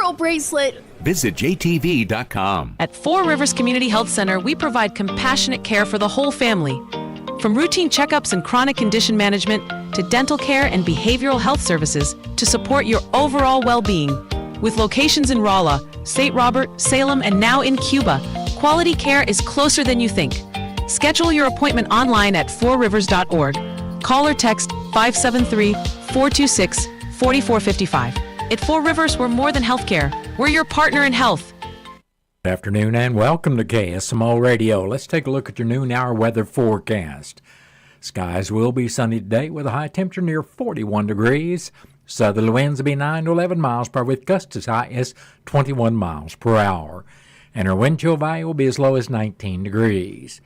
girl bracelet. Visit jtv.com. At Four Rivers Community Health Center, we provide compassionate care for the whole family. From routine checkups and chronic condition management to dental care and behavioral health services to support your overall well-being. With locations in Rolla, St. Robert, Salem, and now in Cuba, quality care is closer than you think. Schedule your appointment online at fourrivers.org. Call or text 573-426-4455. At Four Rivers, we're more than healthcare. We're your partner in health. Good afternoon and welcome to KSMO Radio. Let's take a look at your noon hour weather forecast. Skies will be sunny today with a high temperature near 41 degrees. Southerly winds will be 9 to 11 miles per hour with gusts as high as 21 miles per hour. And our wind chill value will be as low as 19 degrees.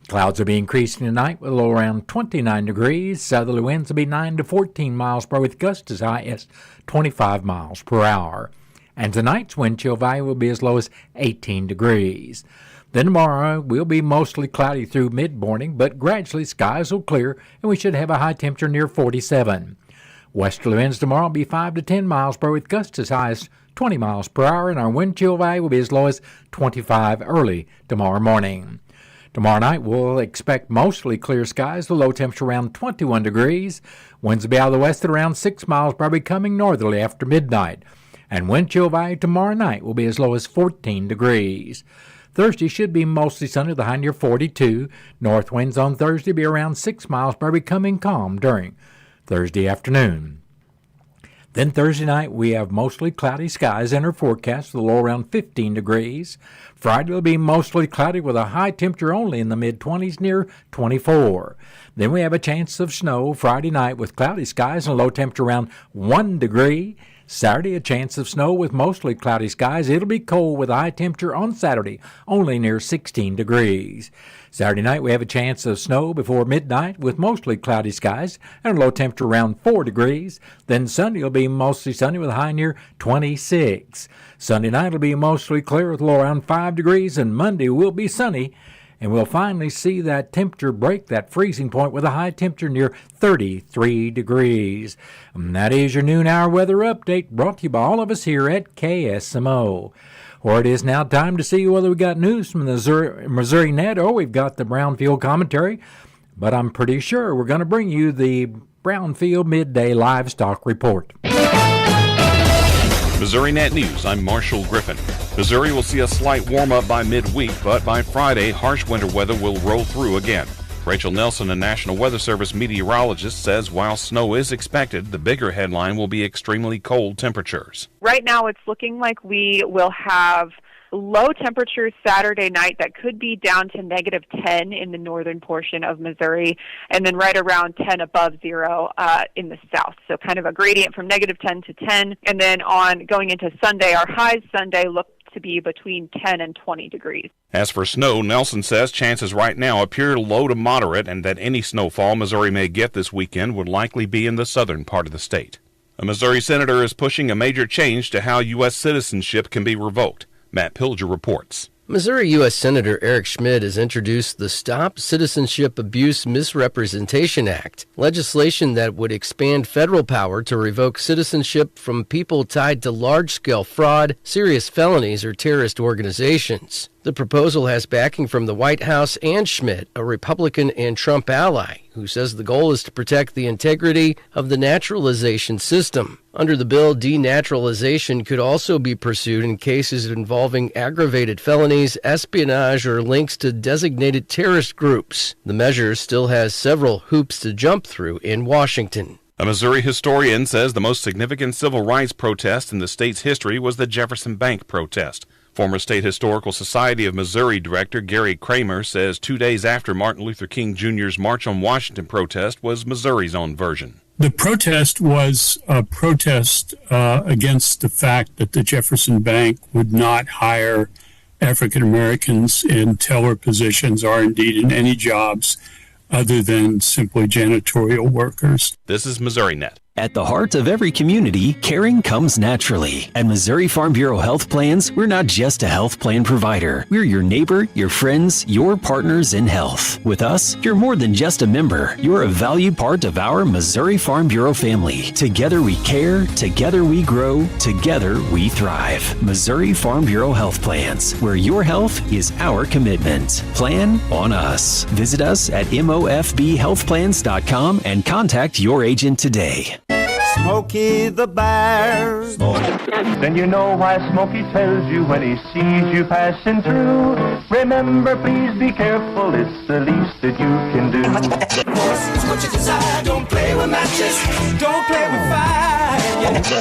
Clouds will be increasing tonight with a low around 29 degrees. Southerly winds will be 9 to 14 miles per hour with gusts as high as 25 miles per hour. And tonight's wind chill value will be as low as 18 degrees. Then tomorrow will be mostly cloudy through mid-morning, but gradually skies will clear and we should have a high temperature near 47. Westerly winds tomorrow will be 5 to 10 miles per hour with gusts as high as 20 miles per hour, and our wind chill value will be as low as 25 early tomorrow morning. Tomorrow night we'll expect mostly clear skies, the low temperature around 21 degrees. Winds will be out of the west at around 6 miles per hour, becoming northerly after midnight. And wind chill value tomorrow night will be as low as 14 degrees. Thursday should be mostly sunny with a high near 42. North winds on Thursday be around 6 miles per hour, becoming calm during Thursday afternoon. Then Thursday night we have mostly cloudy skies in our forecast, the low around 15 degrees. Friday will be mostly cloudy with a high temperature only in the mid-20s near 24. Then we have a chance of snow Friday night with cloudy skies and a low temperature around 1 degree. Saturday, a chance of snow with mostly cloudy skies. It'll be cold with a high temperature on Saturday, only near 16 degrees. Saturday night, we have a chance of snow before midnight with mostly cloudy skies and a low temperature around 4 degrees. Then Sunday will be mostly sunny with a high near 26. Sunday night will be mostly clear with a low around 5 degrees, and Monday will be sunny. And we'll finally see that temperature break that freezing point with a high temperature near 33 degrees. And that is your noon hour weather update brought to you by all of us here at KSMO. Or it is now time to see whether we got news from the Missouri Net or we've got the Brownfield commentary. But I'm pretty sure we're going to bring you the Brownfield Midday Livestock Report. Missouri Net News, I'm Marshall Griffin. Missouri will see a slight warm-up by midweek, but by Friday, harsh winter weather will roll through again. Rachel Nelson, a National Weather Service meteorologist, says while snow is expected, the bigger headline will be extremely cold temperatures. Right now, it's looking like we will have low temperatures Saturday night that could be down to negative 10 in the northern portion of Missouri, and then right around 10 above zero in the south. So kind of a gradient from negative 10 to 10. And then on going into Sunday, our highs Sunday look to be between 10 and 20 degrees. As for snow, Nelson says chances right now appear low to moderate, and that any snowfall Missouri may get this weekend would likely be in the southern part of the state. A Missouri senator is pushing a major change to how U.S. citizenship can be revoked. Matt Pilger reports. Missouri U.S. Senator Eric Schmidt has introduced the Stop Citizenship Abuse Misrepresentation Act, legislation that would expand federal power to revoke citizenship from people tied to large-scale fraud, serious felonies, or terrorist organizations. The proposal has backing from the White House and Schmidt, a Republican and Trump ally, who says the goal is to protect the integrity of the naturalization system. Under the bill, denaturalization could also be pursued in cases involving aggravated felonies, espionage, or links to designated terrorist groups. The measure still has several hoops to jump through in Washington. A Missouri historian says the most significant civil rights protest in the state's history was the Jefferson Bank protest. Former State Historical Society of Missouri Director Gary Kramer says 2 days after Martin Luther King Jr.'s March on Washington protest was Missouri's own version. The protest was a protest against the fact that the Jefferson Bank would not hire African Americans in teller positions or indeed in any jobs other than simply janitorial workers. This is Missouri Net. At the heart of every community, caring comes naturally. At Missouri Farm Bureau Health Plans, we're not just a health plan provider. We're your neighbor, your friends, your partners in health. With us, you're more than just a member. You're a valued part of our Missouri Farm Bureau family. Together we care, together we grow, together we thrive. Missouri Farm Bureau Health Plans, where your health is our commitment. Plan on us. Visit us at mofbhealthplans.com and contact your agent today. Smokey the Bear. Then you know why Smokey tells you when he sees you passing through. Remember, please be careful, it's the least that you can do. What you desire, don't play with matches, don't play with fire.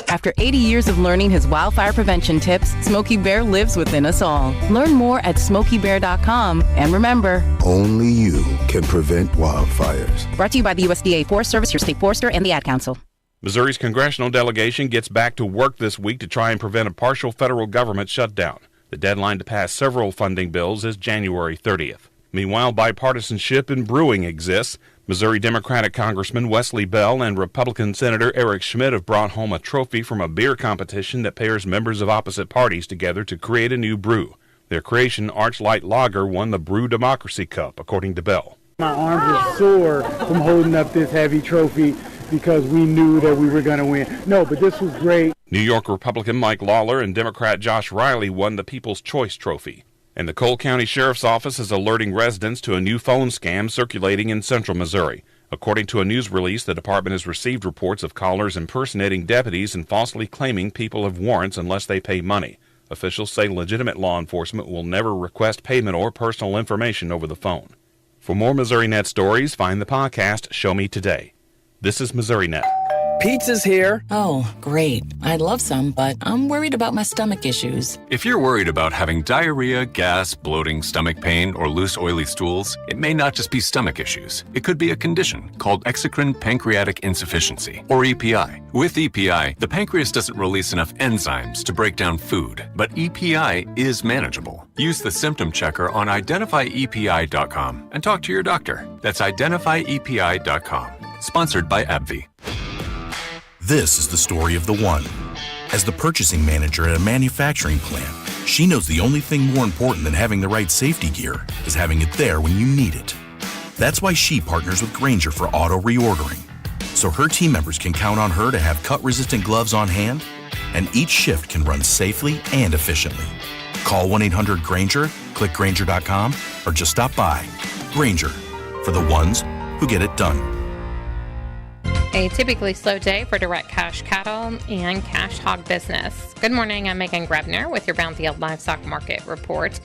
After 80 years of learning his wildfire prevention tips, Smokey Bear lives within us all. Learn more at SmokeyBear.com. And remember, only you can prevent wildfires. Brought to you by the USDA Forest Service, your state forester, and the Ad Council. Missouri's congressional delegation gets back to work this week to try and prevent a partial federal government shutdown. The deadline to pass several funding bills is January 30th. Meanwhile, bipartisanship in brewing exists. Missouri Democratic Congressman Wesley Bell and Republican Senator Eric Schmidt have brought home a trophy from a beer competition that pairs members of opposite parties together to create a new brew. Their creation, Archlight Lager, won the Brew Democracy Cup, according to Bell. My arms are sore from holding up this heavy trophy because we knew that we were going to win. No, but this was great. New York Republican Mike Lawler and Democrat Josh Riley won the People's Choice Trophy. And the Cole County Sheriff's Office is alerting residents to a new phone scam circulating in central Missouri. According to a news release, the department has received reports of callers impersonating deputies and falsely claiming people have warrants unless they pay money. Officials say legitimate law enforcement will never request payment or personal information over the phone. For more Missouri Net stories, find the podcast Show Me Today. This is Missouri Net. Pizza's here. Oh, great. I'd love some, but I'm worried about my stomach issues. If you're worried about having diarrhea, gas, bloating, stomach pain, or loose, oily stools, it may not just be stomach issues. It could be a condition called exocrine pancreatic insufficiency, or EPI. With EPI, the pancreas doesn't release enough enzymes to break down food, but EPI is manageable. Use the symptom checker on identifyepi.com and talk to your doctor. That's identifyepi.com. Sponsored by AbbVie. This is the story of the one. As the purchasing manager at a manufacturing plant, she knows the only thing more important than having the right safety gear is having it there when you need it. That's why she partners with Grainger for auto reordering, so her team members can count on her to have cut-resistant gloves on hand, and each shift can run safely and efficiently. Call 1-800-GRAINGER, click Grainger.com, or just stop by. Grainger, for the ones who get it done. A typically slow day for direct cash cattle and cash hog business. Good morning, I'm Megan Grebner with your Brownfield Livestock Market Report.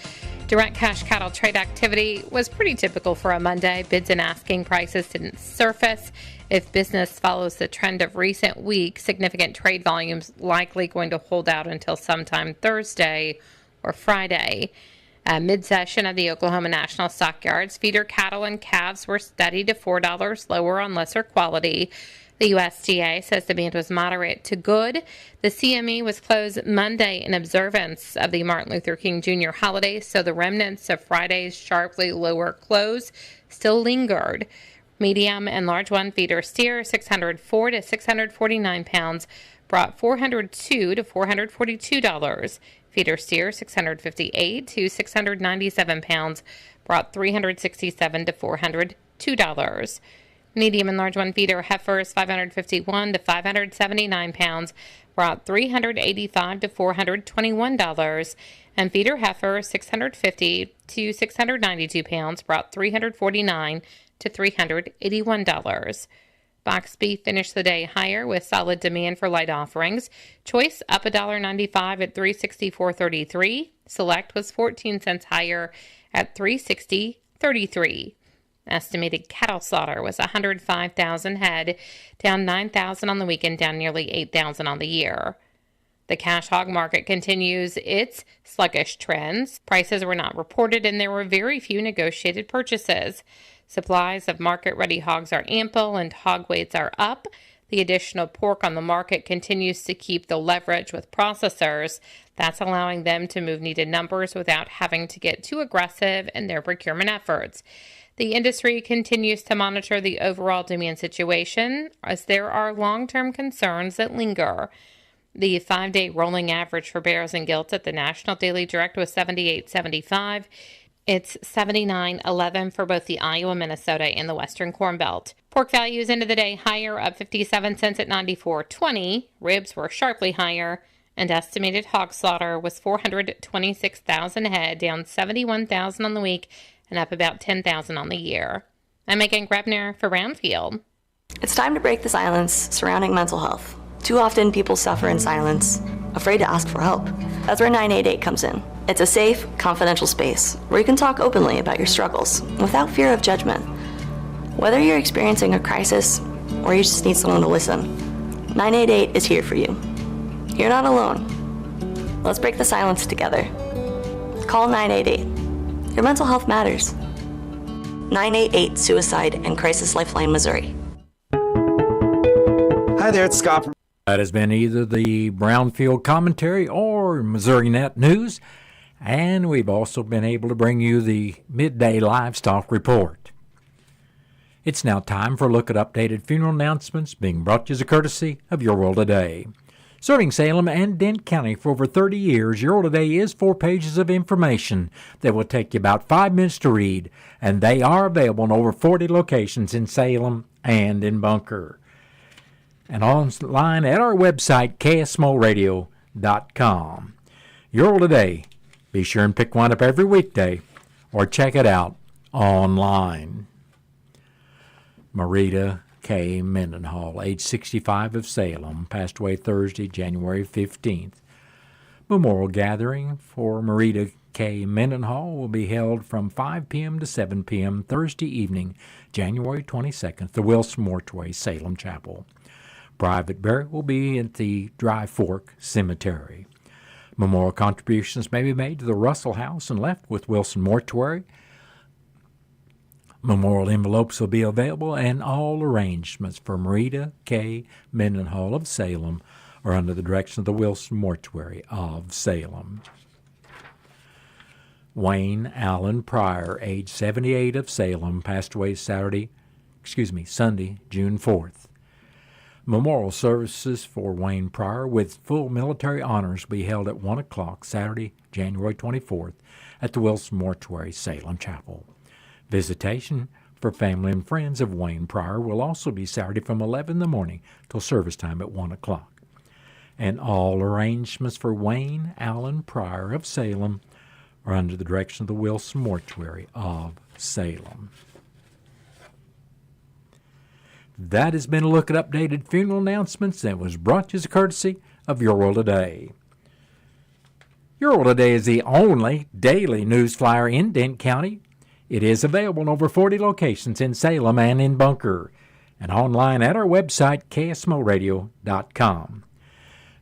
Direct cash cattle trade activity was pretty typical for a Monday. Bids and asking prices didn't surface. If business follows the trend of recent weeks, significant trade volumes likely going to hold out until sometime Thursday or Friday. Mid-session at the Oklahoma National Stockyards, feeder cattle and calves were steady to $4 lower on lesser quality. The USDA says demand was moderate to good. The CME was closed Monday in observance of the Martin Luther King Jr. holiday, so the remnants of Friday's sharply lower close still lingered. Medium and large one feeder steer, 604 to 649 pounds, brought $402 to $442. Feeder steer, 658 to 697 pounds, brought $367 to $402. Medium and large one feeder heifers, 551 to 579 pounds, brought $385 to $421. And feeder heifer, 650 to 692 pounds, brought $349 to $381. Box beef finished the day higher with solid demand for light offerings. Choice up $1.95 at $364.33. Select was 14 cents higher at $360.33. Estimated cattle slaughter was 105,000 head, down 9,000 on the weekend, down nearly 8,000 on the year. The cash hog market continues its sluggish trends. Prices were not reported and there were very few negotiated purchases. Supplies of market-ready hogs are ample and hog weights are up. The additional pork on the market continues to keep the leverage with processors. That's allowing them to move needed numbers without having to get too aggressive in their procurement efforts. The industry continues to monitor the overall demand situation as there are long-term concerns that linger. The 5-day rolling average for barrels and gilts at the National Daily Direct was 78.75. It's 79.11 for both the Iowa, Minnesota, and the Western Corn Belt. Pork values into the day higher, up 57 cents at 94.20. Ribs were sharply higher, and estimated hog slaughter was 426,000 head, down 71,000 on the week and up about 10,000 on the year. I'm Megan Grebner for Brownfield. It's time to break the silence surrounding mental health. Too often people suffer in silence, afraid to ask for help. That's where 988 comes in. It's a safe, confidential space where you can talk openly about your struggles without fear of judgment. Whether you're experiencing a crisis or you just need someone to listen, 988 is here for you. You're not alone. Let's break the silence together. Call 988. Your mental health matters. 988 Suicide and Crisis Lifeline, Missouri. Hi there, it's Scott. That has been either the Brownfield Commentary or Missouri Net News, and we've also been able to bring you the Midday Livestock Report. It's now time for a look at updated funeral announcements being brought to you as a courtesy of Your World Today. Serving Salem and Dent County for over 30 years, Your World Today is 4 pages of information that will take you about 5 minutes to read, and they are available in over 40 locations in Salem and in Bunker. And online at our website, KSMOradio.com. Your World Today. Be sure and pick one up every weekday or check it out online. Marita K. Mendenhall, age 65 of Salem, passed away Thursday, January 15th. Memorial gathering for Marita K. Mendenhall will be held from 5 p.m. to 7 p.m. Thursday evening, January 22nd, at the Wilson Mortuary, Salem Chapel. Private burial will be at the Dry Fork Cemetery. Memorial contributions may be made to the Russell House and left with Wilson Mortuary. Memorial envelopes will be available, and all arrangements for Marita K. Mendenhall of Salem are under the direction of the Wilson Mortuary of Salem. Wayne Allen Pryor, age 78 of Salem, passed away Sunday, June 4th. Memorial services for Wayne Pryor with full military honors will be held at 1 o'clock Saturday, January 24th at the Wilson Mortuary, Salem Chapel. Visitation for family and friends of Wayne Pryor will also be Saturday from 11 in the morning till service time at 1 o'clock. And all arrangements for Wayne Allen Pryor of Salem are under the direction of the Wilson Mortuary of Salem. That has been a look at updated funeral announcements that was brought to you as a courtesy of Your World Today. Your World Today is the only daily news flyer in Dent County. It is available in over 40 locations in Salem and in Bunker, and online at our website, KSMOradio.com.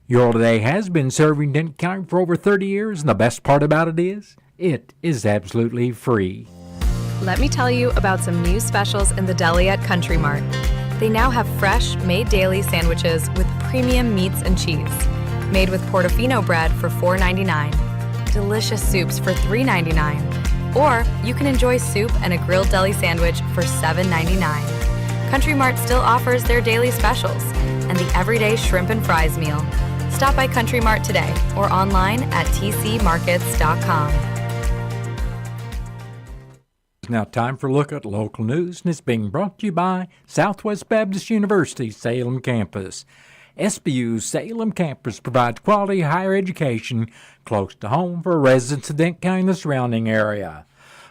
Your World Today has been serving Dent County for over 30 years, and the best part about it is absolutely free. Let me tell you about some new specials in the deli at Country Mart. They now have fresh, made daily sandwiches with premium meats and cheese. Made with Portofino bread for $4.99. Delicious soups for $3.99. Or you can enjoy soup and a grilled deli sandwich for $7.99. Country Mart still offers their daily specials and the everyday shrimp and fries meal. Stop by Country Mart today or online at tcmarkets.com. It's now time for a look at local news, and it's being brought to you by Southwest Baptist University Salem Campus. SBU's Salem campus provides quality higher education close to home for residents of Dent County and the surrounding area.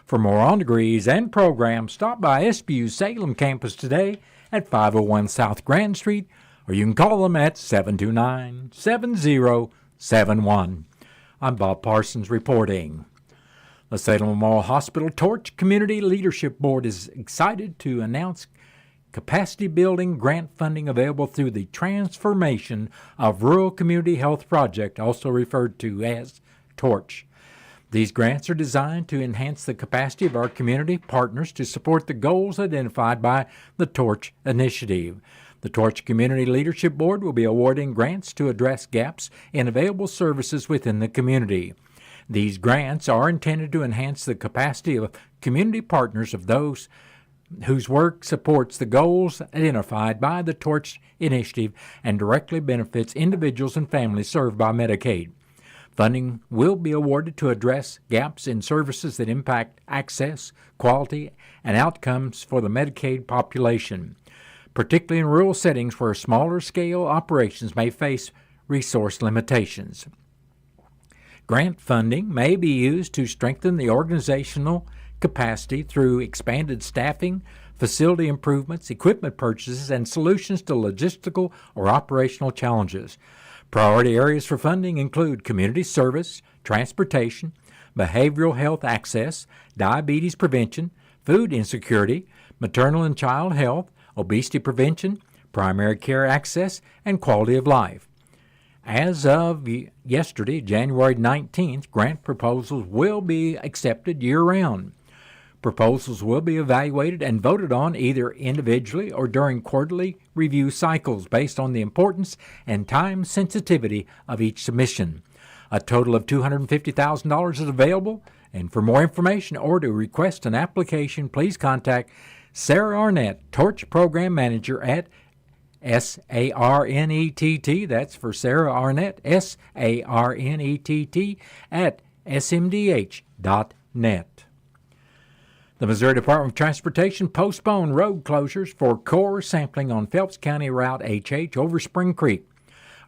For more on degrees and programs, stop by SBU's Salem campus today at 501 South Grand Street, or you can call them at 729-7071. I'm Bob Parsons reporting. The Salem Memorial Hospital Torch Community Leadership Board is excited to announce capacity building grant funding available through the Transformation of Rural Community Health Project, also referred to as TORCH. These grants are designed to enhance the capacity of our community partners to support the goals identified by the TORCH initiative. The Torch Community Leadership Board will be awarding grants to address gaps in available services within the community. These grants are intended to enhance the capacity of community partners of those whose work supports the goals identified by the Torch Initiative and directly benefits individuals and families served by Medicaid. Funding will be awarded to address gaps in services that impact access, quality, and outcomes for the Medicaid population, particularly in rural settings where smaller-scale operations may face resource limitations. Grant funding may be used to strengthen the organizational capacity through expanded staffing, facility improvements, equipment purchases, and solutions to logistical or operational challenges. Priority areas for funding include community service, transportation, behavioral health access, diabetes prevention, food insecurity, maternal and child health, obesity prevention, primary care access, and quality of life. As of yesterday, January 19th, grant proposals will be accepted year-round. Proposals will be evaluated and voted on either individually or during quarterly review cycles based on the importance and time sensitivity of each submission. A total of $250,000 is available, and for more information or to request an application, please contact Sarah Arnett, Torch Program Manager at SARNETT, that's for Sarah Arnett, SARNETT at smdh.net. The Missouri Department of Transportation postponed road closures for core sampling on Phelps County Route HH over Spring Creek.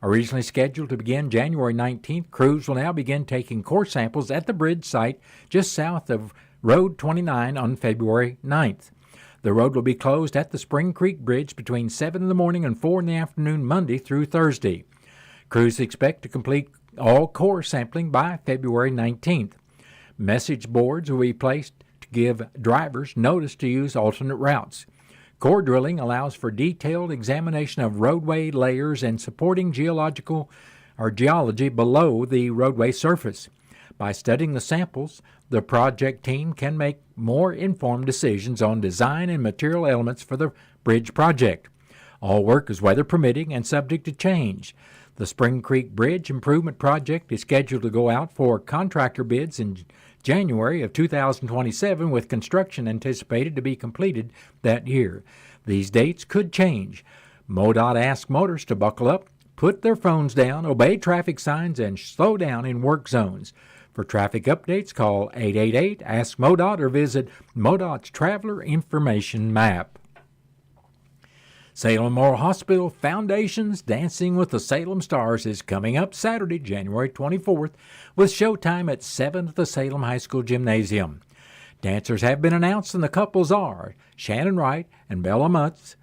Originally scheduled to begin January 19th, crews will now begin taking core samples at the bridge site just south of Road 29 on February 9th. The road will be closed at the Spring Creek Bridge between 7 in the morning and 4 in the afternoon Monday through Thursday. Crews expect to complete all core sampling by February 19th. Message boards will be placed to give drivers notice to use alternate routes. Core drilling allows for detailed examination of roadway layers and supporting geology below the roadway surface. By studying the samples, the project team can make more informed decisions on design and material elements for the bridge project. All work is weather permitting and subject to change. The Spring Creek Bridge Improvement Project is scheduled to go out for contractor bids in January of 2027, with construction anticipated to be completed that year. These dates could change. MoDOT asks motorists to buckle up, put their phones down, obey traffic signs, and slow down in work zones. For traffic updates, call 888-ASK-MoDOT or visit MoDOT's Traveler Information Map. Salem Memorial Hospital Foundation's Dancing with the Salem Stars is coming up Saturday, January 24th, with showtime at 7 at the Salem High School Gymnasium. Dancers have been announced, and the couples are Shannon Wright and Bella Mutz,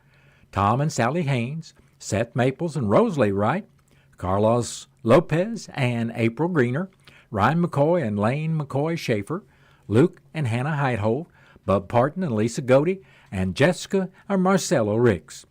Tom and Sally Haynes, Seth Maples and Rosalie Wright, Carlos Lopez and April Greener, Ryan McCoy and Lane McCoy Schaefer, Luke and Hannah Heidhold, Bub Parton and Lisa Godey, and Jessica and Marcelo Ricks.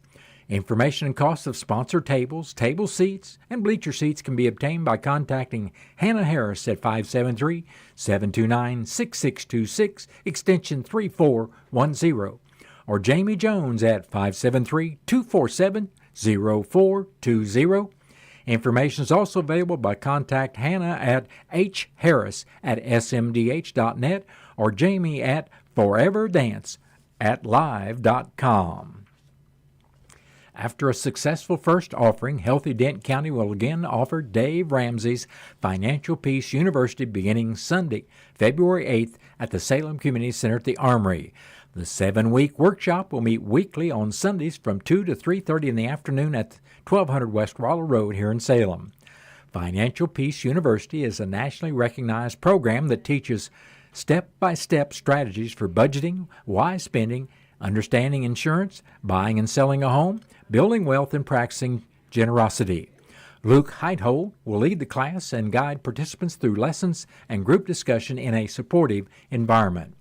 Information and costs of sponsored tables, table seats, and bleacher seats can be obtained by contacting Hannah Harris at 573-729-6626, extension 3410, or Jamie Jones at 573-247-0420. Information is also available by contact Hannah at hharris@smdh.net or Jamie at foreverdance@live.com. After a successful first offering, Healthy Dent County will again offer Dave Ramsey's Financial Peace University beginning Sunday, February 8th at the Salem Community Center at the Armory. The 7-week workshop will meet weekly on Sundays from 2 to 3:30 in the afternoon at 1200 West Rolla Road here in Salem. Financial Peace University is a nationally recognized program that teaches step-by-step strategies for budgeting, wise spending, understanding insurance, buying and selling a home, building wealth, and practicing generosity. Luke Heidhold will lead the class and guide participants through lessons and group discussion in a supportive environment.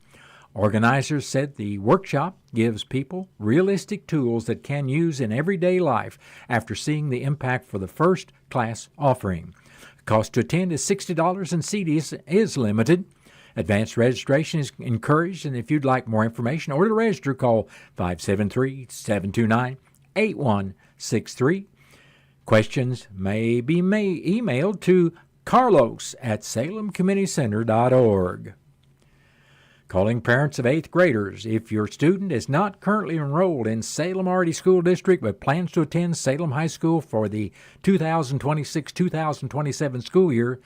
Organizers said the workshop gives people realistic tools that can use in everyday life after seeing the impact for the first class offering. The cost to attend is $60 and seating is limited. Advanced registration is encouraged, and if you'd like more information or to register, call 573-729-81 888-866-3363. Questions may be emailed to carlos@salemcommunitycenter.org. Calling parents of 8th graders. If your student is not currently enrolled in Salem RD School District but plans to attend Salem High School for the 2026-2027 school year,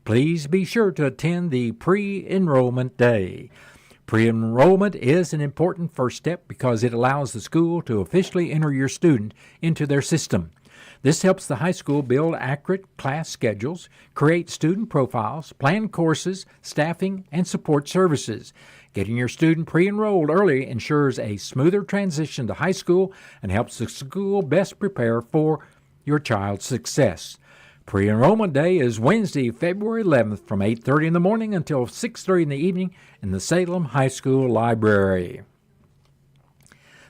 please be sure to attend the pre-enrollment day. Pre-enrollment is an important first step because it allows the school to officially enter your student into their system. This helps the high school build accurate class schedules, create student profiles, plan courses, staffing, and support services. Getting your student pre-enrolled early ensures a smoother transition to high school and helps the school best prepare for your child's success. Pre-enrollment day is Wednesday, February 11th from 8:30 in the morning until 6:30 in the evening in the Salem High School Library.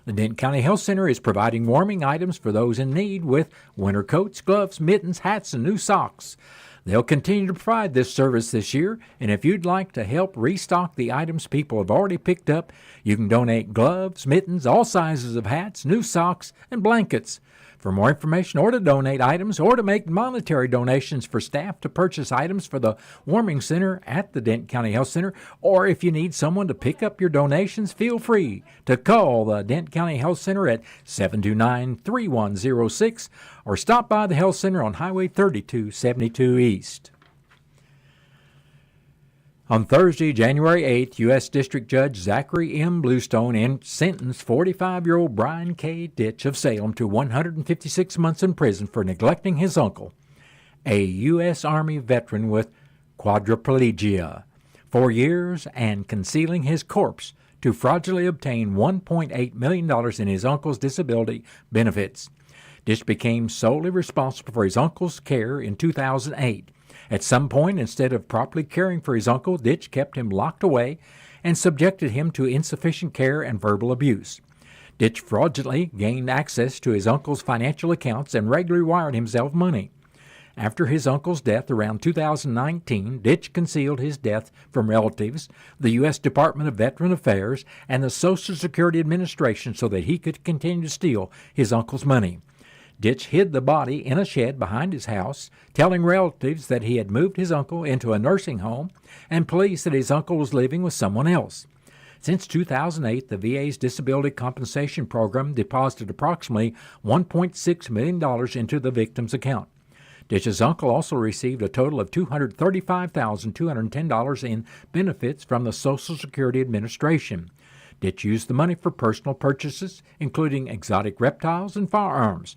The Denton County Health Center is providing warming items for those in need with winter coats, gloves, mittens, hats, and new socks. They'll continue to provide this service this year, and if you'd like to help restock the items people have already picked up, you can donate gloves, mittens, all sizes of hats, new socks, and blankets. For more information or to donate items or to make monetary donations for staff to purchase items for the warming center at the Denton County Health Center, or if you need someone to pick up your donations, feel free to call the Denton County Health Center at 729-3106 or stop by the Health Center on Highway 3272 East. On Thursday, January 8th, U.S. District Judge Zachary M. Bluestone sentenced 45-year-old Brian K. Ditch of Salem to 156 months in prison for neglecting his uncle, a U.S. Army veteran with quadriplegia, 4 years, and concealing his corpse to fraudulently obtain $1.8 million in his uncle's disability benefits. Ditch became solely responsible for his uncle's care in 2008. At some point, instead of properly caring for his uncle, Ditch kept him locked away and subjected him to insufficient care and verbal abuse. Ditch fraudulently gained access to his uncle's financial accounts and regularly wired himself money. After his uncle's death around 2019, Ditch concealed his death from relatives, the U.S. Department of Veteran Affairs, and the Social Security Administration so that he could continue to steal his uncle's money. Ditch hid the body in a shed behind his house, telling relatives that he had moved his uncle into a nursing home and police that his uncle was living with someone else. Since 2008, the VA's Disability Compensation Program deposited approximately $1.6 million into the victim's account. Ditch's uncle also received a total of $235,210 in benefits from the Social Security Administration. Ditch used the money for personal purchases, including exotic reptiles and firearms.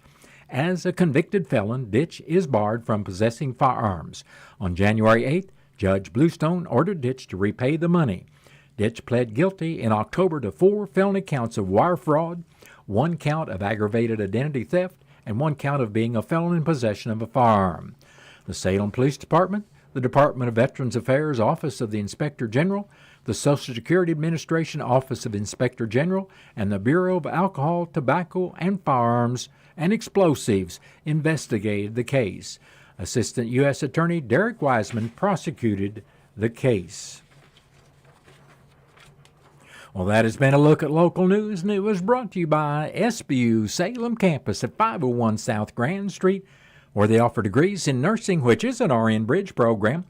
As a convicted felon, Ditch is barred from possessing firearms. On January 8th, Judge Bluestone ordered Ditch to repay the money. Ditch pled guilty in October to 4 felony counts of wire fraud, 1 count of aggravated identity theft, and 1 count of being a felon in possession of a firearm. The Salem Police Department, the Department of Veterans Affairs Office of the Inspector General, the Social Security Administration Office of Inspector General, and the Bureau of Alcohol, Tobacco, and Firearms and Explosives investigated the case. Assistant U.S. Attorney Derek Wiseman prosecuted the case. Well, that has been a look at local news, and it was brought to you by SBU Salem Campus at 501 South Grand Street, where they offer degrees in nursing, which is an RN Bridge program,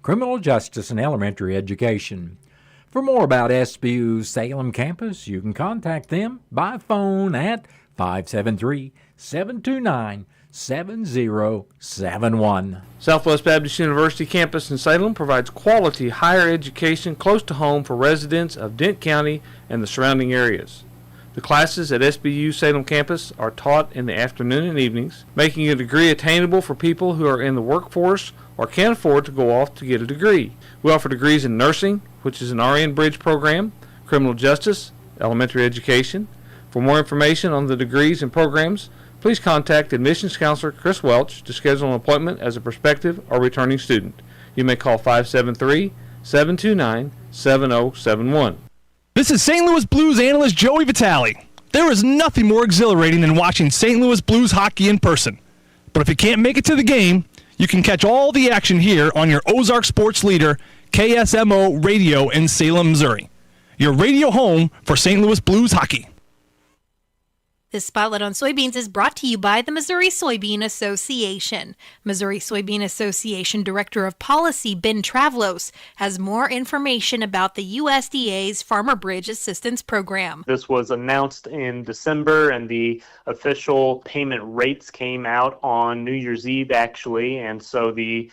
criminal justice, and elementary education. For more about SBU Salem Campus, you can contact them by phone at 573-729-7071. Southwest Baptist University campus in Salem provides quality higher education close to home for residents of Dent County and the surrounding areas. The classes at SBU Salem campus are taught in the afternoon and evenings, making a degree attainable for people who are in the workforce or can't afford to go off to get a degree. We offer degrees in nursing, which is an RN Bridge program, criminal justice, elementary education. For more information on the degrees and programs, please contact admissions counselor Chris Welch to schedule an appointment as a prospective or returning student. You may call 573-729-7071. This is St. Louis Blues analyst Joey Vitale. There is nothing more exhilarating than watching St. Louis Blues hockey in person. But if you can't make it to the game, you can catch all the action here on your Ozark sports leader, KSMO Radio in Salem, Missouri. Your radio home for St. Louis Blues hockey. This Spotlight on Soybeans is brought to you by the Missouri Soybean Association. Missouri Soybean Association Director of Policy, Ben Travlos, has more information about the USDA's Farmer Bridge Assistance Program. This was announced in December, and the official payment rates came out on New Year's Eve, actually, and so the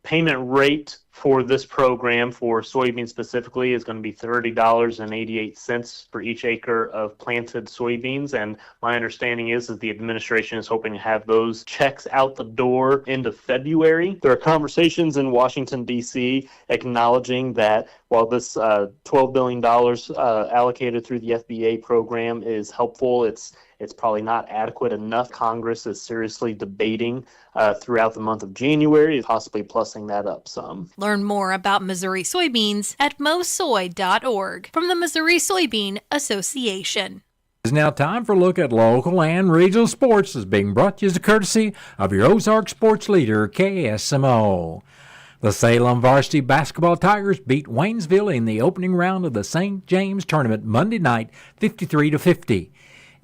payment rate for this program for soybeans specifically is going to be $30.88 for each acre of planted soybeans. And my understanding is that the administration is hoping to have those checks out the door into February. There are conversations in Washington, D.C. acknowledging that while this $12 billion allocated through the FBA program is helpful, it's probably not adequate enough. Congress is seriously debating throughout the month of January, possibly plussing that up some. Learn more about Missouri soybeans at mosoy.org from the Missouri Soybean Association. It's now time for a look at local and regional sports, is being brought to you as a courtesy of your Ozark sports leader, KSMO. The Salem varsity basketball Tigers beat Waynesville in the opening round of the St. James tournament Monday night, 53-50.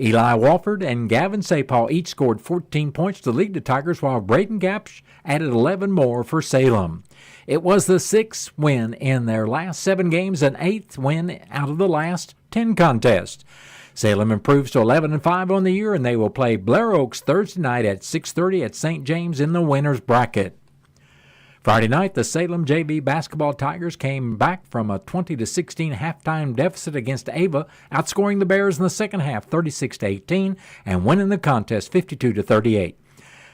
Eli Walford and Gavin Sapal each scored 14 points to lead the Tigers, while Braden Gapsch added 11 more for Salem. It was the 6th win in their last 7 games and 8th win out of the last 10 contests. Salem improves to 11-5 on the year, and they will play Blair Oaks Thursday night at 6:30 at St. James in the winner's bracket. Friday night, the Salem JV basketball Tigers came back from a 20-16 halftime deficit against Ava, outscoring the Bears in the second half 36-18 and winning the contest 52-38.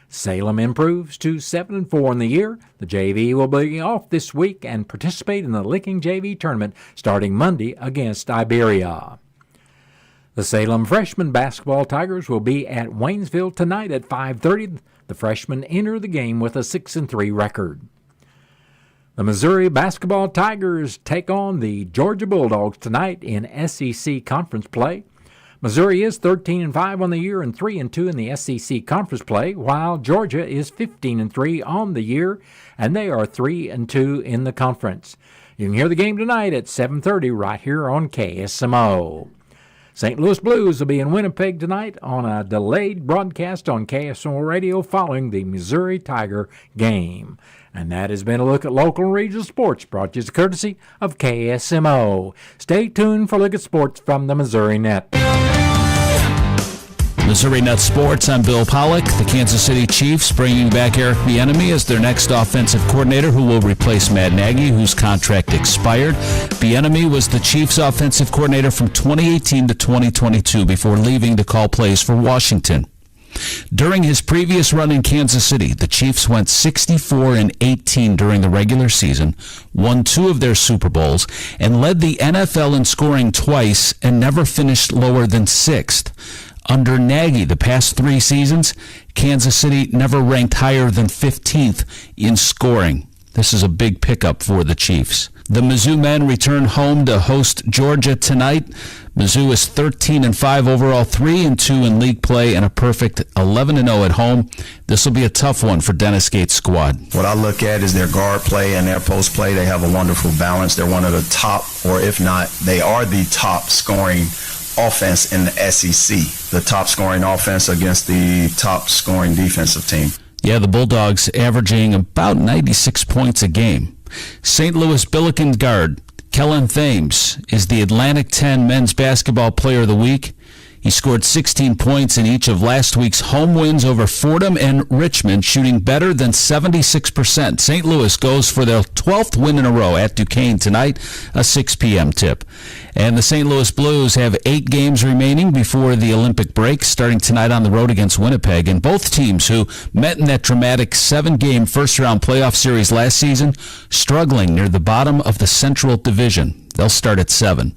Salem improves to 7-4 in the year. The JV will be off this week and participate in the Licking JV tournament starting Monday against Iberia. The Salem freshman basketball Tigers will be at Waynesville tonight at 5:30. The freshmen enter the game with a 6-3 record. The Missouri basketball Tigers take on the Georgia Bulldogs tonight in SEC conference play. Missouri is 13-5 on the year and 3-2 in the SEC conference play, while Georgia is 15-3 on the year, and they are 3-2 in the conference. You can hear the game tonight at 7:30 right here on KSMO. St. Louis Blues will be in Winnipeg tonight on a delayed broadcast on KSMO Radio following the Missouri Tiger game. And that has been a look at local and regional sports brought to you as a courtesy of KSMO. Stay tuned for a look at sports from the Missouri Net. Missouri Net Sports, I'm Bill Pollock. The Kansas City Chiefs bringing back Eric Bieniemy as their next offensive coordinator, who will replace Matt Nagy, whose contract expired. Bieniemy was the Chiefs' offensive coordinator from 2018 to 2022 before leaving to call plays for Washington. During his previous run in Kansas City, the Chiefs went 64-18 during the regular season, won 2 of their Super Bowls, and led the NFL in scoring twice and never finished lower than 6th. Under Nagy, the past 3 seasons, Kansas City never ranked higher than 15th in scoring. This is a big pickup for the Chiefs. The Mizzou men return home to host Georgia tonight. Mizzou is 13-5 overall, 3-2 in league play, and a perfect 11-0 at home. This will be a tough one for Dennis Gates' squad. What I look at is their guard play and their post play. They have a wonderful balance. They're one of the top, or if not, they are the top scoring offense in the SEC. The top scoring offense against the top scoring defensive team. Yeah, the Bulldogs averaging about 96 points a game. St. Louis Billiken guard Kellen Thames is the Atlantic 10 Men's Basketball Player of the Week. He scored 16 points in each of last week's home wins over Fordham and Richmond, shooting better than 76%. St. Louis goes for their 12th win in a row at Duquesne tonight, a 6 p.m. tip. And the St. Louis Blues have 8 games remaining before the Olympic break, starting tonight on the road against Winnipeg. And both teams who met in that dramatic 7-game first-round playoff series last season, struggling near the bottom of the Central Division. They'll start at 7.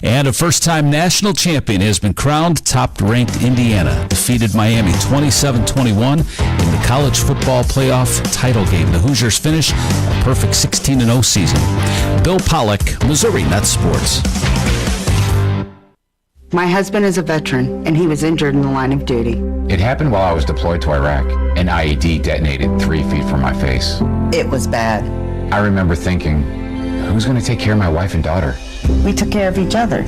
And a first-time national champion has been crowned. Top-ranked Indiana defeated Miami 27-21 in the college football playoff title game. The Hoosiers finish a perfect 16-0 season. Bill Pollock, Missouri Net Sports. My husband is a veteran, and he was injured in the line of duty. It happened while I was deployed to Iraq. An IED detonated 3 feet from my face. It was bad. I remember thinking, who's going to take care of my wife and daughter? We took care of each other.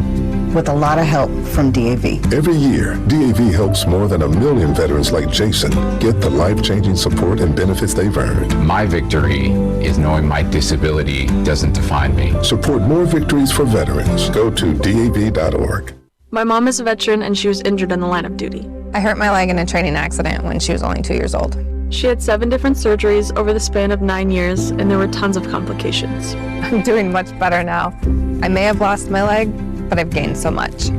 with a lot of help from DAV. Every year, DAV helps more than 1 million veterans like Jason get the life-changing support and benefits they've earned. My victory is knowing my disability doesn't define me. Support more victories for veterans. Go to DAV.org. My mom is a veteran and she was injured in the line of duty. I hurt my leg in a training accident when she was only 2 years old. She had 7 different surgeries over the span of 9 years, and there were tons of complications. I'm doing much better now. I may have lost my leg, but I've gained so much.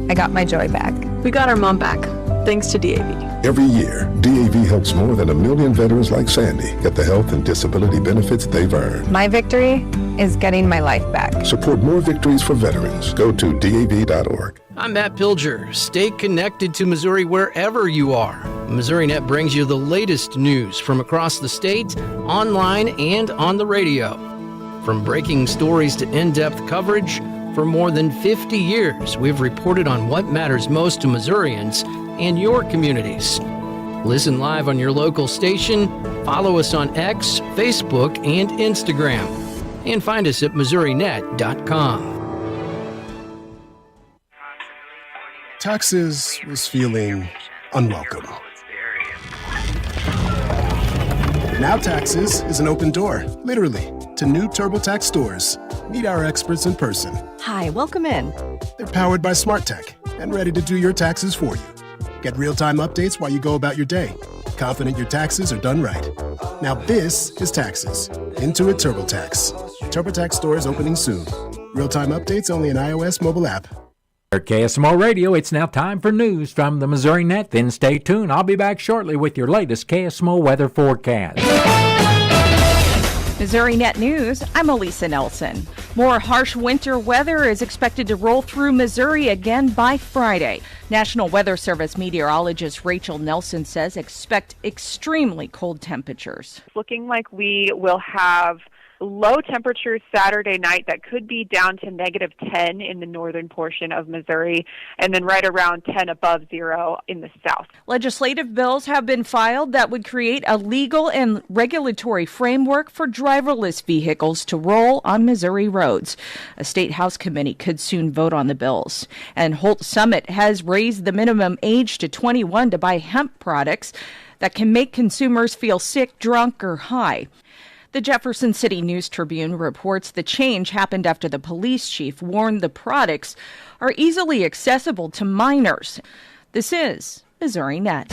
I got my joy back. We got our mom back, thanks to DAV. Every year, DAV helps more than 1 million veterans like Sandy get the health and disability benefits they've earned. My victory is getting my life back. Support more victories for veterans. Go to DAV.org. I'm Matt Pilger. Stay connected to Missouri wherever you are. MissouriNet brings you the latest news from across the state, online and on the radio. From breaking stories to in-depth coverage, for more than 50 years, we've reported on what matters most to Missourians and your communities. Listen live on your local station, follow us on X, Facebook, and Instagram, and find us at MissouriNet.com. Taxes was feeling unwelcome. Now Taxes is an open door, literally, to new TurboTax stores. Meet our experts in person. Hi, welcome in. They're powered by smart tech and ready to do your taxes for you. Get real-time updates while you go about your day. Confident your taxes are done right. Now this is Taxes. Intuit TurboTax. TurboTax stores opening soon. Real-time updates only in iOS mobile app. KSMO Radio, it's now time for news from the Missouri Net. Then stay tuned. I'll be back shortly with your latest KSMO weather forecast. Missouri Net News, I'm Elisa Nelson. More harsh winter weather is expected to roll through Missouri again by Friday. National Weather Service meteorologist Rachel Nelson says expect extremely cold temperatures. It's looking like we will have low temperatures Saturday night that could be down to -10 in the northern portion of Missouri, and then right around 10 above zero in the south. Legislative bills have been filed that would create a legal and regulatory framework for driverless vehicles to roll on Missouri roads. A state house committee could soon vote on the bills. And Holt Summit has raised the minimum age to 21 to buy hemp products that can make consumers feel sick, drunk, or high. The Jefferson City News Tribune reports the change happened after the police chief warned the products are easily accessible to minors. This is Missouri Net.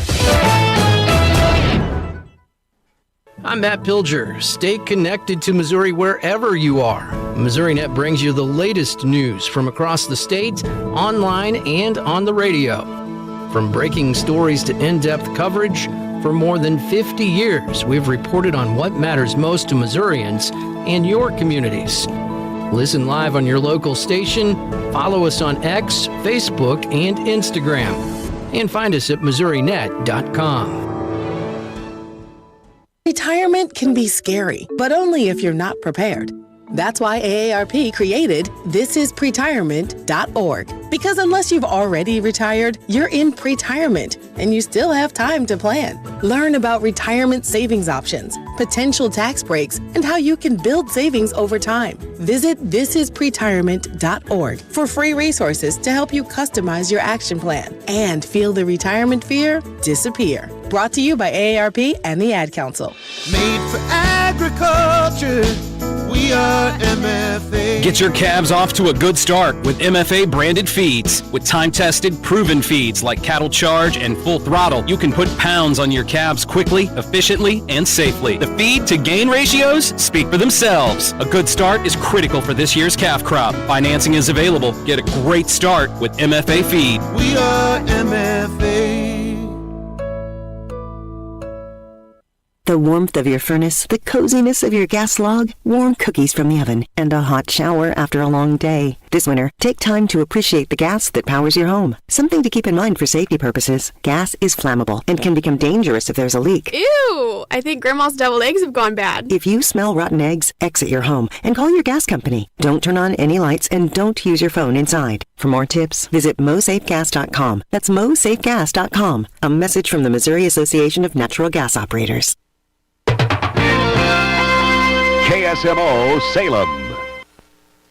I'm Matt Pilger. Stay connected to Missouri wherever you are. MissouriNet brings you the latest news from across the state, online and on the radio. From breaking stories to in-depth coverage, for more than 50 years, we've reported on what matters most to Missourians and your communities. Listen live on your local station, follow us on X, Facebook, and Instagram, and find us at MissouriNet.com. Retirement can be scary, but only if you're not prepared. That's why AARP created thisispretirement.org. Because unless you've already retired, you're in pretirement, and you still have time to plan. Learn about retirement savings options, potential tax breaks, and how you can build savings over time. Visit thisispretirement.org for free resources to help you customize your action plan and feel the retirement fear disappear. Brought to you by AARP and the Ad Council. Made for agriculture. We are MFA. Get your calves off to a good start with MFA branded feeds. With time-tested, proven feeds like Cattle Charge and Full Throttle, you can put pounds on your calves quickly, efficiently, and safely. The feed-to-gain ratios speak for themselves. A good start is critical for this year's calf crop. Financing is available. Get a great start with MFA Feed. We are MFA. The warmth of your furnace, the coziness of your gas log, warm cookies from the oven, and a hot shower after a long day. This winter, take time to appreciate the gas that powers your home. Something to keep in mind for safety purposes. Gas is flammable and can become dangerous if there's a leak. Ew! I think Grandma's deviled eggs have gone bad. If you smell rotten eggs, exit your home and call your gas company. Don't turn on any lights and don't use your phone inside. For more tips, visit MoSafeGas.com. That's MoSafeGas.com. A message from the Missouri Association of Natural Gas Operators. KSMO Salem.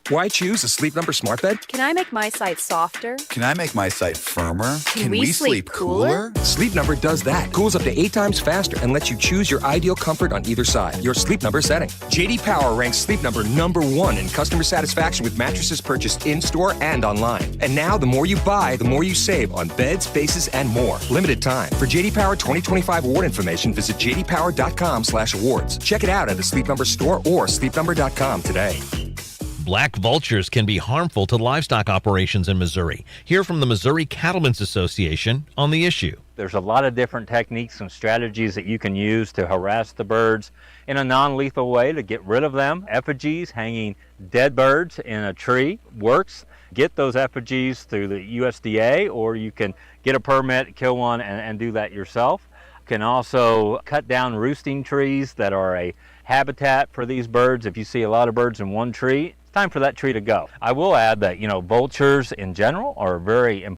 Why choose a Sleep Number smart bed? Can I make my site softer? Can I make my site firmer? Can we sleep cooler? Sleep Number does that. Cools up to 8 times faster and lets you choose your ideal comfort on either side. Your Sleep Number setting. J.D. Power ranks Sleep Number #1 in customer satisfaction with mattresses purchased in-store and online. And now, the more you buy, the more you save on beds, bases, and more. Limited time. For J.D. Power 2025 award information, visit jdpower.com/awards. Check it out at the Sleep Number store or sleepnumber.com today. Black vultures can be harmful to livestock operations in Missouri. Hear from the Missouri Cattlemen's Association on the issue. There's a lot of different techniques and strategies that you can use to harass the birds in a non-lethal way to get rid of them. Effigies, hanging dead birds in a tree works. Get those effigies through the USDA, or you can get a permit, kill one, and do that yourself. You can also cut down roosting trees that are a habitat for these birds. If you see a lot of birds in one tree, it's time for that tree to go. I will add that, vultures in general are very important